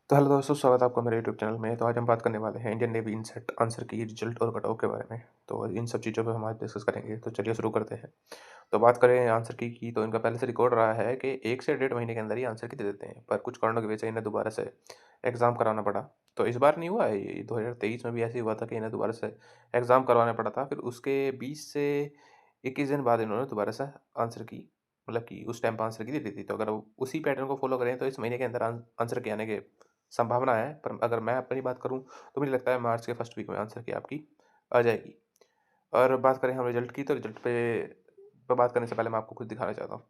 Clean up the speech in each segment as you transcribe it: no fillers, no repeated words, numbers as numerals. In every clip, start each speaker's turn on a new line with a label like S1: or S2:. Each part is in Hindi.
S1: तो हेलो दोस्तों, स्वागत है आपका मेरे यूट्यूब चैनल में। तो आज हम बात करने वाले हैं इंडियन नेवी इनसेट आंसर की रिजल्ट और कट ऑफ के बारे में। तो इन सब चीज़ों पे हम आज डिस्कस करेंगे। तो चलिए शुरू करते हैं। तो बात करें आंसर की तो इनका पहले से रिकॉर्ड रहा है कि 1 से 1.5 महीने के अंदर ही आंसर की दे देते हैं, पर कुछ कारणों की वजह से इन्हें दोबारा से एग्ज़ाम कराना पड़ा। तो इस बार नहीं हुआ है ये, 2023 में भी ऐसे ही हुआ था कि इन्हें दोबारा से एग्ज़ाम करवाना पड़ा था। फिर उसके 20 से 21 दिन बाद इन्होंने दोबारा से आंसर की, मतलब कि उस टाइम पे आंसर की दे दी थी। तो अगर उसी पैटर्न को फ़ॉलो करें तो इस महीने के अंदर आंसर के आने के संभावना है। पर अगर मैं अपनी बात करूँ तो मुझे लगता है मार्च के फर्स्ट वीक में आंसर की आपकी आ जाएगी। और बात करें हम रिज़ल्ट की, तो रिज़ल्ट पे बात करने से पहले मैं आपको कुछ दिखाना चाहता हूँ।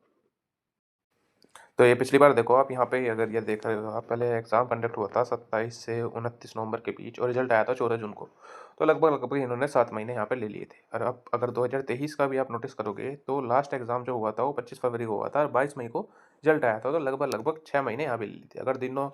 S1: तो ये पिछली बार देखो आप यहाँ पे, अगर ये देख रहे हो आप, पहले एग्ज़ाम कंडक्ट हुआ था 27 से 29 नवंबर के बीच और रिज़ल्ट आया था 14 जून को। तो लगभग इन्होंने 7 महीने यहाँ पे ले लिए थे। और अब अगर 2023 का भी आप नोटिस करोगे तो लास्ट एग्ज़ाम जो हुआ था वो 25 फरवरी को हुआ था और 22 मई को रिज़ल्ट आया था। तो लगभग 6 महीने यहाँ पे ले लिए थे। अगर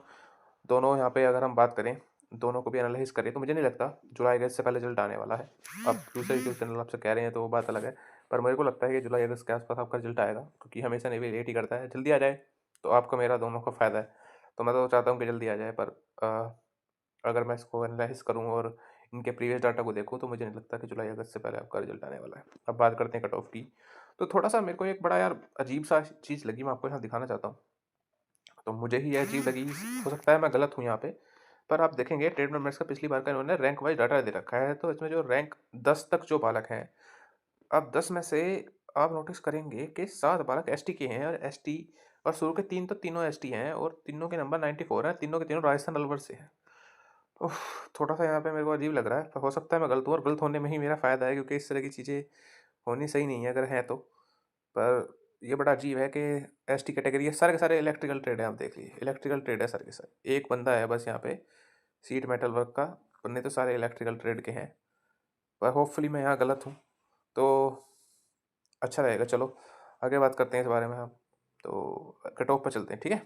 S1: दोनों यहाँ पे अगर हम बात करें, दोनों को भी एनालाइज़ करें, तो मुझे नहीं लगता जुलाई अगस्त से पहले रिज़ल्ट आने वाला है। अब दूसरे यूट्यूब चैनल आपसे कह रहे हैं तो वो बात अलग है। पर मेरे को लगता है कि जुलाई अगस्त के आस-पास आपका रिज़ल्ट आएगा, क्योंकि हमेशा नेवी लेट ही करता है। जल्दी आ जाए तो आपका मेरा दोनों का फ़ायदा है। तो मैं तो चाहता हूँ कि जल्दी आ जाए, पर अगर मैं इसको एनालाइज़ करूँ और इनके प्रीवियस डाटा को देखूँ तो मुझे नहीं लगता कि जुलाई अगस्त से पहले आपका रिज़ल्ट आने वाला है। अब बात करते हैं कट ऑफ की। तो थोड़ा-सा मेरे को एक बड़ा यार अजीब-सा चीज़ लगी, मैं आपको यहाँ दिखाना चाहता हूँ। तो मुझे ही ये अजीब लगी, हो सकता है मैं गलत हूँ यहाँ पे, पर आप देखेंगे ट्रेड मेंबर्स का पिछली बार का इन्होंने रैंक वाइज़ डाटा दे रखा है। तो इसमें जो रैंक 10 तक जो बालक हैं, अब 10 में से आप नोटिस करेंगे कि 7 बालक एसटी के हैं, और एसटी और शुरू के 3 तो तीनों एसटी हैं और तीनों के नंबर 94 हैं, तीनों के तीनों राजस्थान अलवर से हैं। उफ़! थोड़ा-सा यहाँ पे मेरे को अजीब लग रहा है, पर हो सकता है मैं गलत हूँ और गलत होने में ही मेरा फ़ायदा है, क्योंकि इस तरह की चीज़ें होनी सही नहीं है अगर हैं तो। पर ये बड़ा अजीब है कि एसटी कैटेगरी है, सारे के सारे इलेक्ट्रिकल ट्रेड है, आप देख लीजिए, इलेक्ट्रिकल ट्रेड है सारे के सारे। एक बंदा है बस यहाँ पे शीट मेटल वर्क का, वरना तो सारे इलेक्ट्रिकल ट्रेड के हैं। पर होपफुली मैं यहाँ गलत हूँ, तो अच्छा रहेगा। चलो आगे बात करते हैं इस बारे में हम। तो कट ऑफ पे चलते हैं, ठीक है?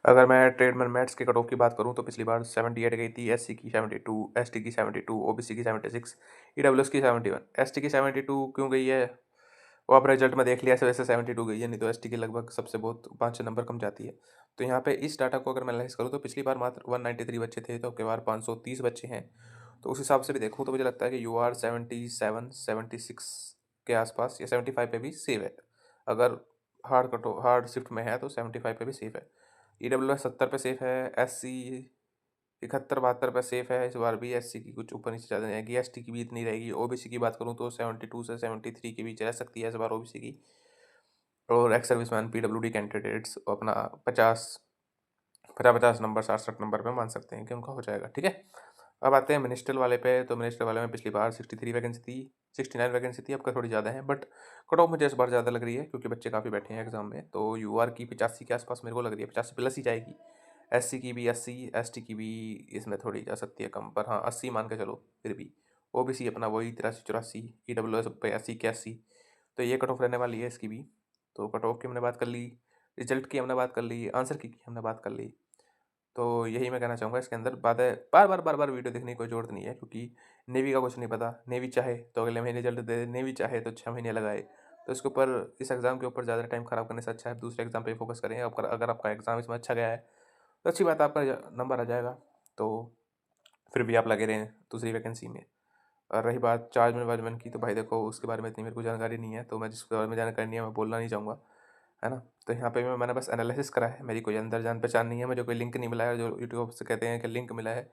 S1: अगर मैं ट्रेडमैन मैथ्स के कट ऑफ की बात करूँ तो पिछली बार 78 गई थी, एससी की 72, एसटी की 72, ओबीसी की 76, ईडब्ल्यूएस की 71। एसटी की 72 क्यों गई है वो आप रिजल्ट में देख लिया, ऐसे वैसे 72 गई है, नहीं तो एसटी की लगभग सबसे बहुत 5-6 नंबर कम जाती है। तो यहाँ पे इस डाटा को अगर मैं एनालाइज करूँ तो पिछली बार मात्र 193 बच्चे थे, तो अब की बार 530 बच्चे हैं। तो उस हिसाब से भी देखूँ तो मुझे लगता है कि यू आर 77-76 के आसपास या 75 पे भी सेफ है। अगर हार्ड शिफ्ट में है तो 75 पे भी सेफ है। ईडब्ल्यूएस 70 पे सेफ है, एससी 71-72 पे सेफ है। इस बार भी एससी की कुछ ऊपर नीचे ज़्यादा नहीं आएगी, एसटी की भी इतनी रहेगी। ओबीसी की बात करूँ तो 72 से 73 के बीच रह सकती है इस बार ओबीसी की। और एक्स सर्विसमैन पीडब्ल्यूडी कैंडिडेट्स अपना 50 नंबर 60 नंबर पे मान सकते हैं कि उनका हो जाएगा, ठीक है। अब आते हैं मिनिस्ट्रियल वाले पे। तो मिनिस्ट्रियल वाले में पिछली बार 63 वैकेंसी थी, 69 वैकेंसी थी, अब का थोड़ी ज़्यादा है, बट कट ऑफ मुझे इस बार ज़्यादा लग रही है क्योंकि बच्चे काफ़ी बैठे हैं एग्जाम में। तो यूआर की 85 के आसपास मेरे को लग रही है, 85 प्लस ही जाएगी। एससी की भी 80, एसटी की भी इसमें थोड़ी जा सकती है कम, पर हाँ 80 मान के चलो फिर भी। ओबीसी अपना वही 83-84, ईडब्ल्यूएस पे 80-81। तो ये कट ऑफ रहने वाली है इसकी भी। तो कट ऑफ की हमने बात कर ली, रिजल्ट की हमने बात कर ली, आंसर की हमने बात कर ली। तो यही मैं कहना चाहूँगा इसके अंदर। बात है, बार-बार वीडियो देखने की कोई ज़रूरत नहीं है, क्योंकि नेवी का कुछ नहीं पता। नेवी चाहे तो अगले महीने रिजल्ट दे, नेवी चाहे तो 6 महीने लगाए। तो इसके ऊपर, इस एग्ज़ाम के ऊपर ज़्यादा टाइम ख़राब करने से अच्छा है दूसरे एग्ज़ाम पे फोकस करें। अगर आपका एग्ज़ाम इसमें अच्छा गया है तो अच्छी बात है, आपका नंबर आ जाएगा। तो फिर भी आप लगे रहें दूसरी वैकेंसी में। और रही बात चार्जमैन वार्जमैन की, तो भाई देखो उसके बारे में इतनी मेरे को जानकारी नहीं है, तो मैं जिसके बारे में जानकारी नहीं है मैं बोलना नहीं चाहूँगा, है ना। तो यहाँ पे मैंने बस एनालिसिस करा है, मेरी कोई अंदर जान पहचान नहीं है, मुझे कोई लिंक नहीं मिला है। जो यूट्यूब से कहते हैं कि लिंक मिला है,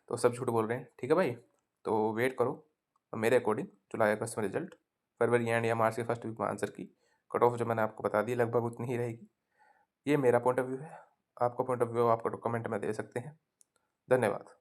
S1: तो सब झूठ बोल रहे हैं, ठीक है भाई। तो वेट करो, मेरे अकॉर्डिंग जुलाई अगस्त में रिजल्ट, फरवरी एंड या मार्च के फर्स्ट वीक में आंसर की कट ऑफ जो मैंने आपको बता दी लगभग उतनी ही रहेगी। ये मेरा पॉइंट ऑफ व्यू है। आपका पॉइंट ऑफ व्यू आप कमेंट में दे सकते हैं। धन्यवाद।